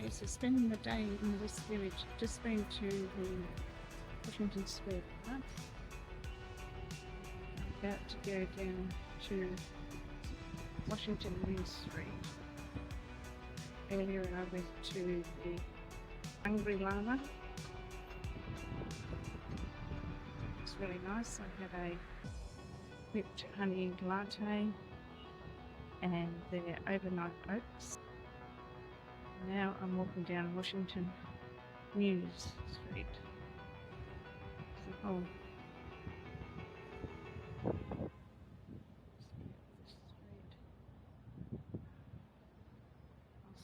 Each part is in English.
Okay, so spending the day in the West Village, just been to the Washington Square Park. I'm about to go down to Washington Main Street. Earlier I went to the Hungry Llama. It's really nice. I had a whipped honey latte and their overnight oats. Now I'm walking down Washington News Street. So, I'll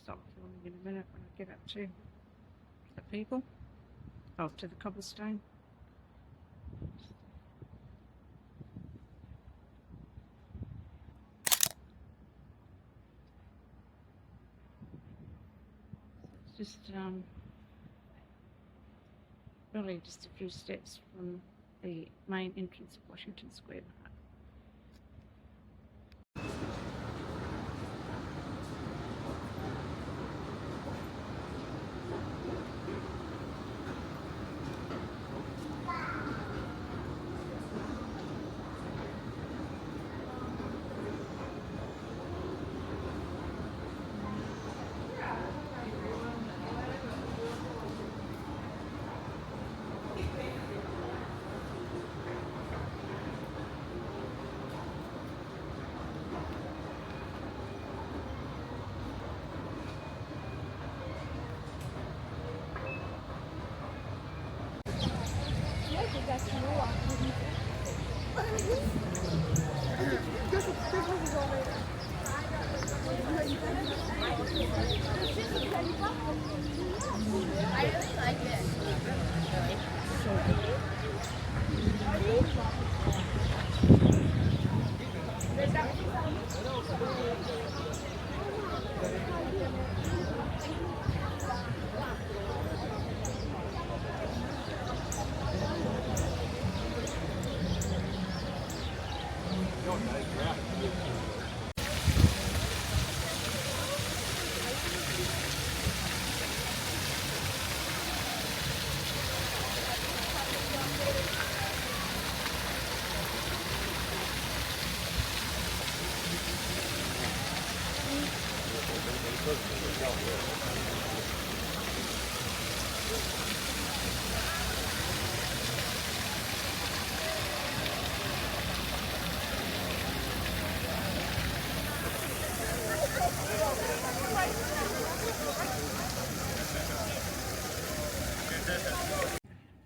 stop filming in a minute when I get up to the people. Oh, to the cobblestone. Just really just a few steps from the main entrance of Washington Square Park. I really like it.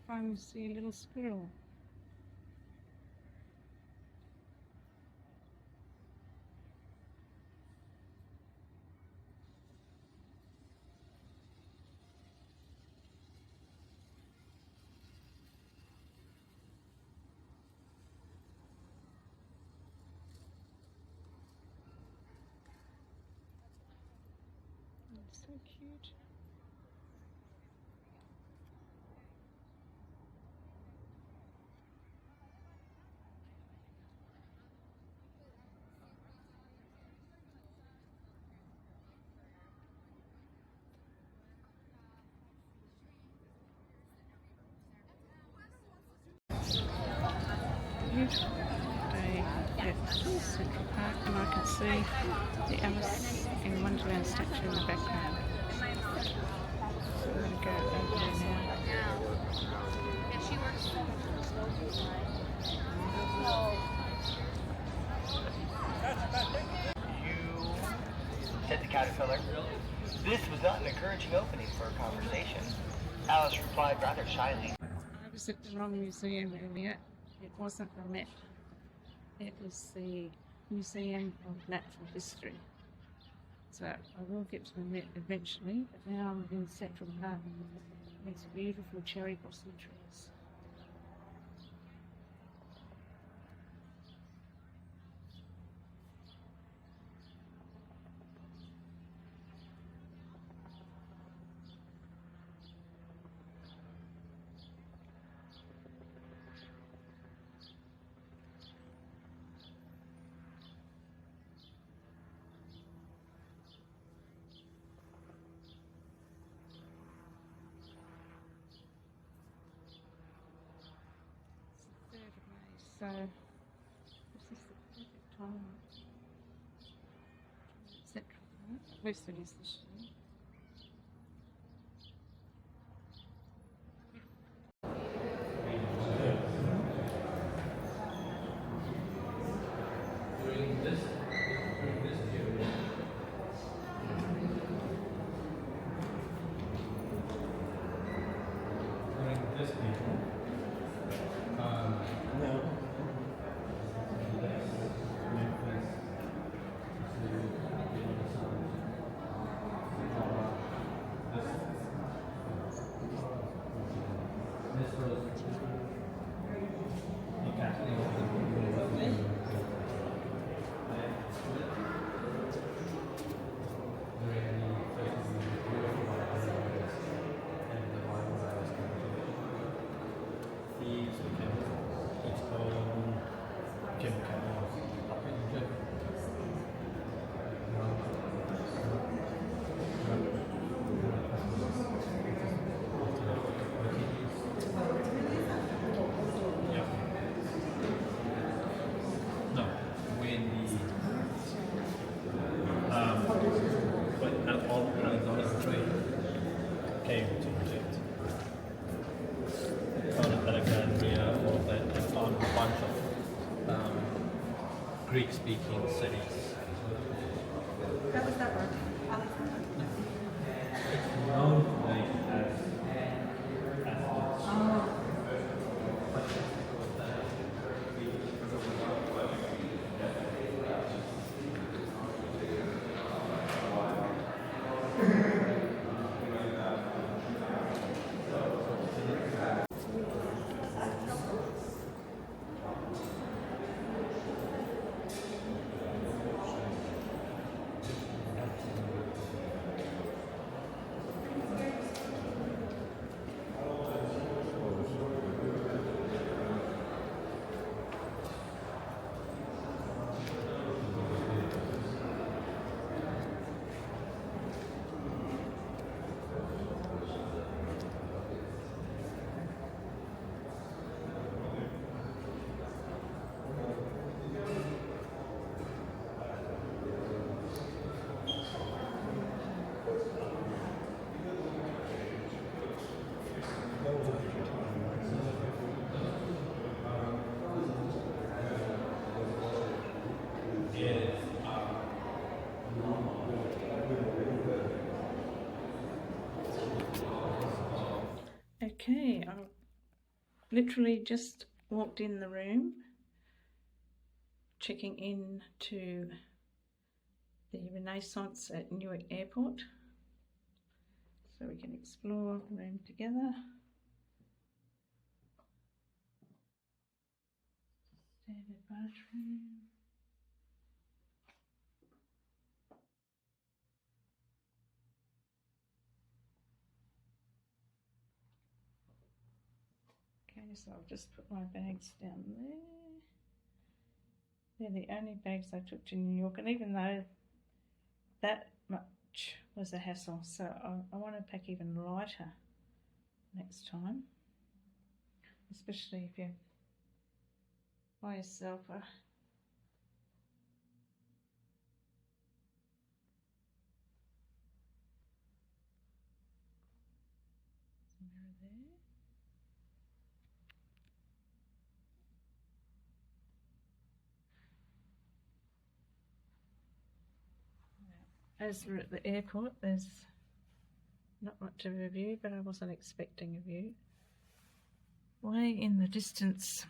Finally see a little squirrel. It's so cute. Beautiful day at Central Park, and I can see the Alice in Wonderland statue in the background. So I'm going to go over there now. You said the caterpillar. This was not an encouraging opening for a conversation. Alice replied rather shyly. I was at the wrong museum earlier. It wasn't the Met. It was the Museum of Natural History. So I will get to the Met eventually, but now I'm in Central Park. These beautiful cherry blossom trees. So this is the perfect time. Central, most of it is this year. Greek-speaking cities. That was that one. It's known like as Okay, I literally just walked in the room, checking in to the Renaissance at Newark Airport, so we can explore the room together. Standard bathroom. Okay, so I'll just put my bags down there. They're the only bags I took to New York, and even though that much was a hassle, so I want to pack even lighter next time, especially if you're by yourself. Mirror there. As we're at the airport, there's not much of a view, but I wasn't expecting a view. Way in the distance,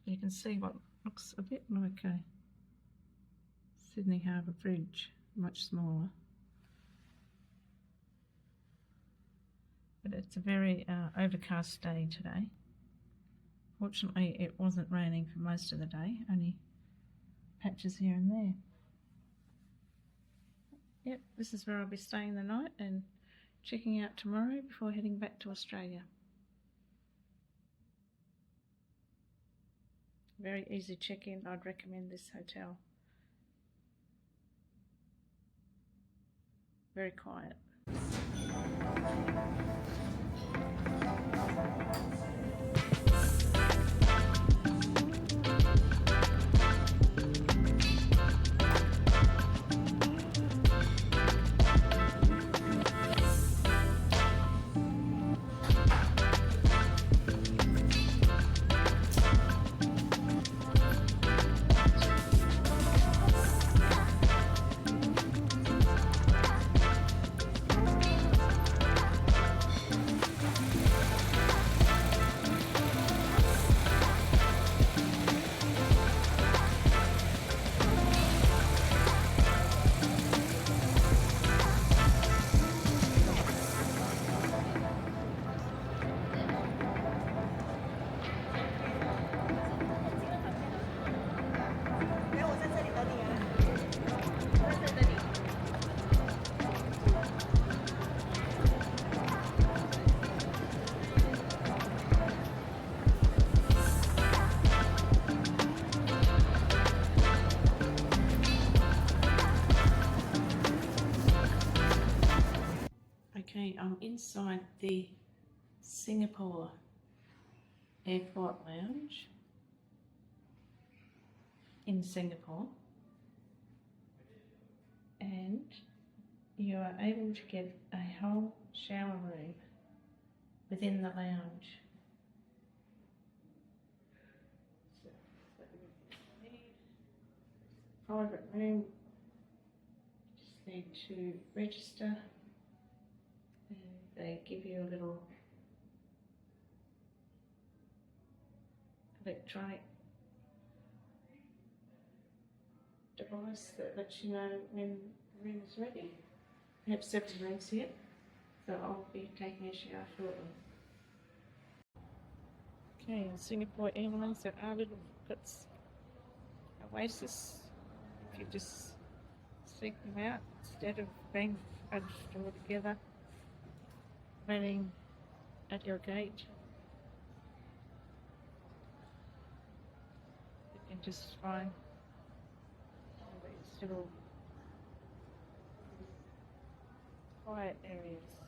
you can see what looks a bit like a Sydney Harbour Bridge, much smaller. But it's a very overcast day today. Fortunately, it wasn't raining for most of the day, only patches here and there. Yep, this is where I'll be staying the night and checking out tomorrow before heading back to Australia. Very easy check-in. I'd recommend this hotel. Very quiet. the Singapore Airport Lounge in Singapore, and you are able to get a whole shower room within the lounge. Private room, just need to register, and they give you a little electronic device that lets you know when the room is ready. We have 7 rooms here, so I'll be taking a shower shortly. Okay, in Singapore Airlines there are little pockets, oasis. If you just seek them out instead of being bunched all together, waiting at your gate. You can just find all these little quiet areas.